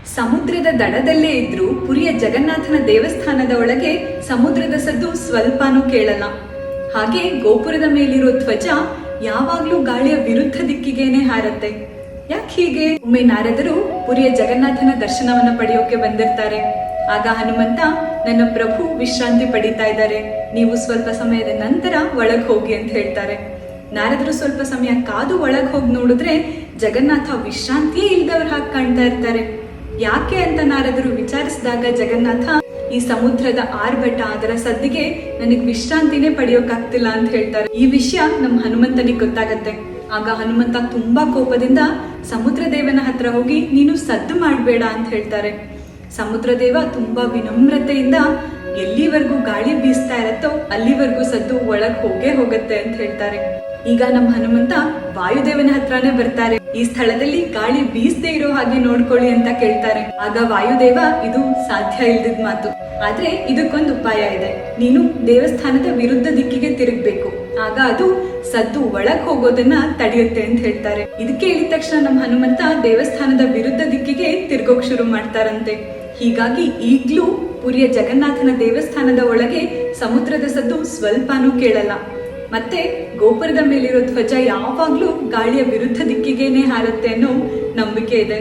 ಸಮುದ್ರದ ದಡದಲ್ಲೇ ಇದ್ರೂ ಪುರಿಯ ಜಗನ್ನಾಥನ ದೇವಸ್ಥಾನದ ಒಳಗೆ ಸಮುದ್ರದ ಸದ್ದು ಸ್ವಲ್ಪನೂ ಕೇಳಲ್ಲ. ಹಾಗೆ ಗೋಪುರದ ಮೇಲಿರೋ ಧ್ವಜ ಯಾವಾಗ್ಲೂ ಗಾಳಿಯ ವಿರುದ್ಧ ದಿಕ್ಕಿಗೇನೆ ಹಾರತ್ತೆ. ಯಾಕೆ ಹೀಗೆ? ಒಮ್ಮೆ ನಾರದರು ಪುರಿಯ ಜಗನ್ನಾಥನ ದರ್ಶನವನ್ನ ಪಡೆಯೋಕೆ ಬಂದಿರ್ತಾರೆ. ಆಗ ಹನುಮಂತ, ನನ್ನ ಪ್ರಭು ವಿಶ್ರಾಂತಿ ಪಡಿತಾ ಇದ್ದಾರೆ, ನೀವು ಸ್ವಲ್ಪ ಸಮಯದ ನಂತರ ಒಳಗ್ ಹೋಗಿ ಅಂತ ಹೇಳ್ತಾರೆ. ನಾರದರು ಸ್ವಲ್ಪ ಸಮಯ ಕಾದು ಒಳಗ್ ಹೋಗಿ ನೋಡಿದ್ರೆ ಜಗನ್ನಾಥ ವಿಶ್ರಾಂತಿಯೇ ಇಲ್ದವ್ರ ಹಾಗೆ ಕಾಣ್ತಾ ಇರ್ತಾರೆ. ಯಾಕೆ ಅಂತ ನಾರದರು ವಿಚಾರಿಸಿದಾಗ ಜಗನ್ನಾಥ, ಈ ಸಮುದ್ರದ ಆರ್ಭಟ, ಅದರ ಸದ್ದಿಗೆ ನನಗೆ ವಿಶ್ರಾಂತಿನೇ ಪಡೆಯೋಕಾಗ್ತಿಲ್ಲ ಅಂತ ಹೇಳ್ತಾರೆ. ಈ ವಿಷಯ ನಮ್ಮ ಹನುಮಂತನಿಗೆ ಗೊತ್ತಾಗತ್ತೆ. ಆಗ ಹನುಮಂತ ತುಂಬಾ ಕೋಪದಿಂದ ಸಮುದ್ರ ದೇವನ ಹತ್ರ ಹೋಗಿ, ನೀನು ಸದ್ದು ಮಾಡಬೇಡ ಅಂತ ಹೇಳ್ತಾರೆ. ಸಮುದ್ರ ದೇವ ತುಂಬಾ ವಿನಮ್ರತೆಯಿಂದ, ಎಲ್ಲಿವರೆಗೂ ಗಾಳಿ ಬೀಸ್ತಾ ಇರತ್ತೋ ಅಲ್ಲಿವರೆಗೂ ಸದ್ದು ಒಳಗ್ ಹೋಗತ್ತೆ ಅಂತ ಹೇಳ್ತಾರೆ. ಈಗ ನಮ್ಮ ಹನುಮಂತ ವಾಯುದೇವನ ಹತ್ರನೇ ಬರ್ತಾರೆ. ಈ ಸ್ಥಳದಲ್ಲಿ ಗಾಳಿ ಬೀಸದೆ ಇರೋ ಹಾಗೆ ನೋಡ್ಕೊಳ್ಳಿ ಅಂತ ಕೇಳ್ತಾರೆ. ಆಗ ವಾಯುದೇವ, ಇದು ಸಾಧ್ಯ ಇಲ್ದಿದ್ ಮಾತು, ಆದ್ರೆ ಇದಕ್ಕೊಂದು ಉಪಾಯ ಇದೆ. ನೀನು ದೇವಸ್ಥಾನದ ವಿರುದ್ಧ ದಿಕ್ಕಿಗೆ ತಿರುಗ್ಬೇಕು, ಆಗ ಅದು ಸದ್ದು ಒಳಗ್ ಹೋಗೋದನ್ನ ತಡೆಯುತ್ತೆ ಅಂತ ಹೇಳ್ತಾರೆ. ಇದಕ್ಕೆ ಹೇಳಿದ ತಕ್ಷಣ ನಮ್ಮ ಹನುಮಂತ ದೇವಸ್ಥಾನದ ವಿರುದ್ಧ ದಿಕ್ಕಿಗೆ ತಿರ್ಗೋಕ್ ಶುರು ಮಾಡ್ತಾರಂತೆ. ಹೀಗಾಗಿ ಈಗ್ಲೂ ಪುರಿಯ ಜಗನ್ನಾಥನ ದೇವಸ್ಥಾನದ ಒಳಗೆ ಸಮುದ್ರದ ಸದ್ದು ಸ್ವಲ್ಪನೂ ಕೇಳಲ್ಲ. ಮತ್ತೆ ಗೋಪುರದ ಮೇಲಿರೋ ಧ್ವಜ ಯಾವಾಗ್ಲೂ ಗಾಳಿಯ ವಿರುದ್ಧ ದಿಕ್ಕಿಗೇನೆ ಹಾರತ್ತೆ ಅನ್ನೋ ನಂಬಿಕೆ ಇದೆ.